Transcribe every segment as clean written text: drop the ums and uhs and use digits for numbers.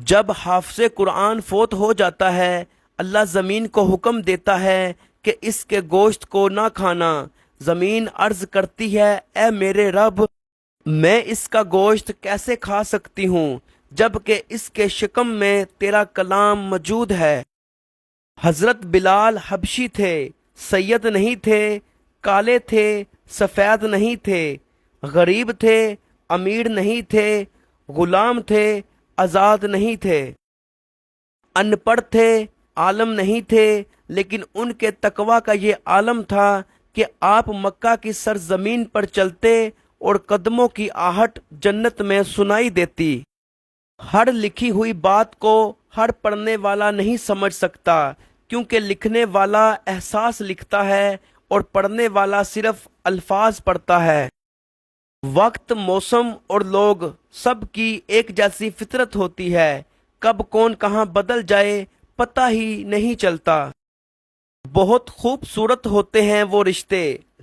جب حافظ قرآن فوت ہو جاتا ہے، اللہ زمین کو حکم دیتا ہے کہ اس کے گوشت کو نہ کھانا۔ زمین عرض کرتی ہے، اے میرے رب، میں اس کا گوشت کیسے کھا سکتی ہوں جب کہ اس کے شکم میں تیرا کلام موجود ہے۔ حضرت بلال حبشی تھے، سید نہیں تھے، کالے تھے، سفید نہیں تھے، غریب تھے، امیر نہیں تھے، غلام تھے، آزاد نہیں تھے، ان پڑھ تھے، عالم نہیں تھے، لیکن ان کے تقوی کا یہ عالم تھا کہ آپ مکہ کی سرزمین پر چلتے اور قدموں کی آہٹ جنت میں سنائی دیتی۔ ہر لکھی ہوئی بات کو ہر پڑھنے والا نہیں سمجھ سکتا، کیونکہ لکھنے والا احساس لکھتا ہے اور پڑھنے والا صرف الفاظ پڑھتا ہے۔ وقت، موسم اور لوگ سب کی ایک جیسی فطرت ہوتی ہے، کب کون کہاں بدل جائے پتہ ہی نہیں چلتا۔ بہت خوبصورت ہوتے ہیں وہ رشتے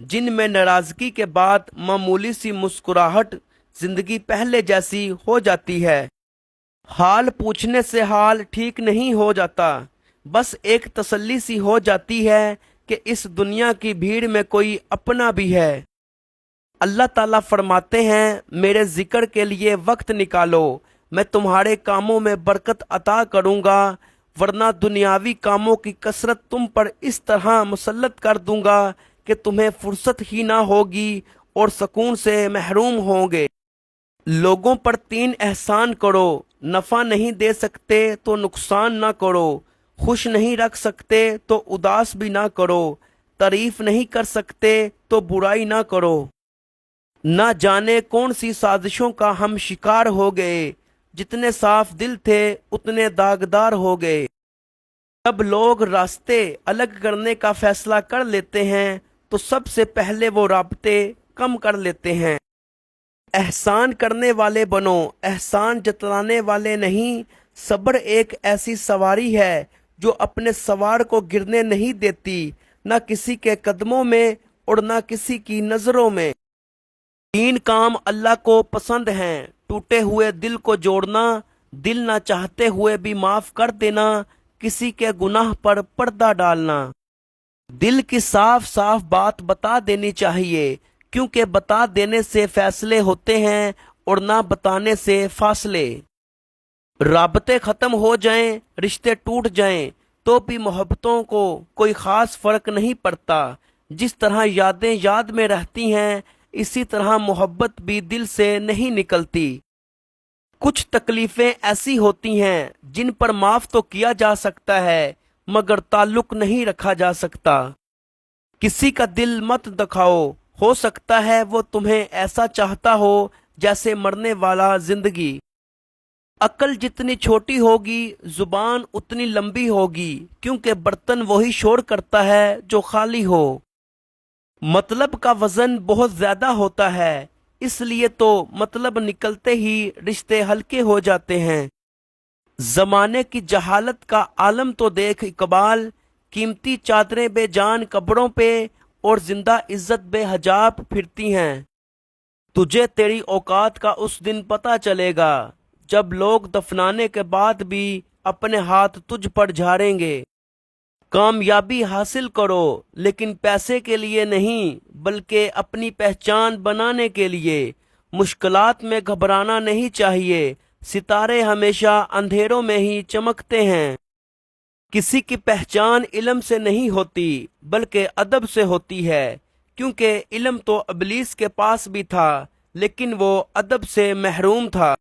جن میں ناراضگی کے بعد معمولی سی مسکراہٹ زندگی پہلے جیسی ہو جاتی ہے۔ حال پوچھنے سے حال ٹھیک نہیں ہو جاتا، بس ایک تسلی سی ہو جاتی ہے کہ اس دنیا کی بھیڑ میں کوئی اپنا بھی ہے۔ اللہ تعالیٰ فرماتے ہیں، میرے ذکر کے لیے وقت نکالو، میں تمہارے کاموں میں برکت عطا کروں گا، ورنہ دنیاوی کاموں کی کثرت تم پر اس طرح مسلط کر دوں گا کہ تمہیں فرصت ہی نہ ہوگی اور سکون سے محروم ہوں گے۔ لوگوں پر 3 احسان کرو، نفع نہیں دے سکتے تو نقصان نہ کرو، خوش نہیں رکھ سکتے تو اداس بھی نہ کرو، تعریف نہیں کر سکتے تو برائی نہ کرو۔ نہ جانے کون سی سازشوں کا ہم شکار ہو گئے، جتنے صاف دل تھے اتنے داغدار ہو گئے۔ جب لوگ راستے الگ کرنے کا فیصلہ کر لیتے ہیں تو سب سے پہلے وہ رابطے کم کر لیتے ہیں۔ احسان کرنے والے بنو، احسان جتلانے والے نہیں۔ صبر ایک ایسی سواری ہے جو اپنے سوار کو گرنے نہیں دیتی، نہ کسی کے قدموں میں اور نہ کسی کی نظروں میں۔ 3 کام اللہ کو پسند ہیں: ٹوٹے ہوئے دل کو جوڑنا، دل نہ چاہتے ہوئے بھی معاف کر دینا، کسی کے گناہ پر پردہ ڈالنا۔ دل کی صاف صاف بات بتا دینی چاہیے، کیونکہ بتا دینے سے فیصلے ہوتے ہیں اور نہ بتانے سے فاصلے۔ رابطے ختم ہو جائیں، رشتے ٹوٹ جائیں تو بھی محبتوں کو کوئی خاص فرق نہیں پڑتا۔ جس طرح یادیں یاد میں رہتی ہیں، اسی طرح محبت بھی دل سے نہیں نکلتی۔ کچھ تکلیفیں ایسی ہوتی ہیں جن پر معاف تو کیا جا سکتا ہے مگر تعلق نہیں رکھا جا سکتا۔ کسی کا دل مت دکھاؤ، ہو سکتا ہے وہ تمہیں ایسا چاہتا ہو جیسے مرنے والا زندگی۔ عقل جتنی چھوٹی ہوگی زبان اتنی لمبی ہوگی، کیونکہ برتن وہی شور کرتا ہے جو خالی ہو۔ مطلب کا وزن بہت زیادہ ہوتا ہے، اس لیے تو مطلب نکلتے ہی رشتے ہلکے ہو جاتے ہیں۔ زمانے کی جہالت کا عالم تو دیکھ اقبال، قیمتی چادریں بے جان قبروں پہ اور زندہ عزت بے حجاب پھرتی ہیں۔ تجھے تیری اوقات کا اس دن پتہ چلے گا جب لوگ دفنانے کے بعد بھی اپنے ہاتھ تجھ پر جھاڑیں گے۔ کامیابی حاصل کرو لیکن پیسے کے لیے نہیں، بلکہ اپنی پہچان بنانے کے لیے۔ مشکلات میں گھبرانا نہیں چاہیے، ستارے ہمیشہ اندھیروں میں ہی چمکتے ہیں۔ کسی کی پہچان علم سے نہیں ہوتی بلکہ ادب سے ہوتی ہے، کیونکہ علم تو ابلیس کے پاس بھی تھا لیکن وہ ادب سے محروم تھا۔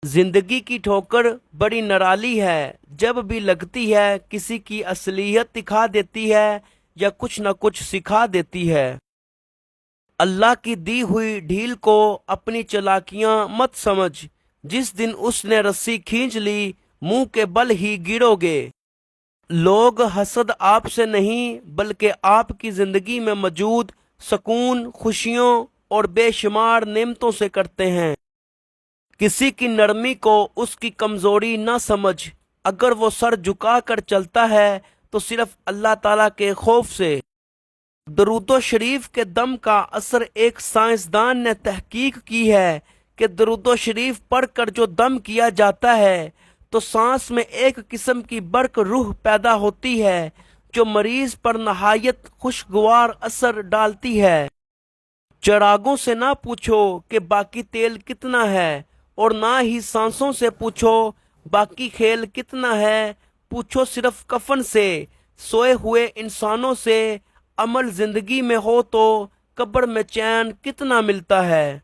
زندگی کی ٹھوکر بڑی نرالی ہے، جب بھی لگتی ہے کسی کی اصلیت دکھا دیتی ہے یا کچھ نہ کچھ سکھا دیتی ہے۔ اللہ کی دی ہوئی ڈھیل کو اپنی چالاکیاں مت سمجھ، جس دن اس نے رسی کھینچ لی منہ کے بل ہی گرو گے۔ لوگ حسد آپ سے نہیں بلکہ آپ کی زندگی میں موجود سکون، خوشیوں اور بے شمار نعمتوں سے کرتے ہیں۔ کسی کی نرمی کو اس کی کمزوری نہ سمجھ، اگر وہ سر جھکا کر چلتا ہے تو صرف اللہ تعالیٰ کے خوف سے۔ درود و شریف کے دم کا اثر ایک سائنسدان نے تحقیق کی ہے کہ درود و شریف پڑھ کر جو دم کیا جاتا ہے تو سانس میں ایک قسم کی برق روح پیدا ہوتی ہے جو مریض پر نہایت خوشگوار اثر ڈالتی ہے۔ چراغوں سے نہ پوچھو کہ باقی تیل کتنا ہے، اور نہ ہی سانسوں سے پوچھو باقی کھیل کتنا ہے، پوچھو صرف کفن سے، سوئے ہوئے انسانوں سے، عمل زندگی میں ہو تو قبر میں چین کتنا ملتا ہے۔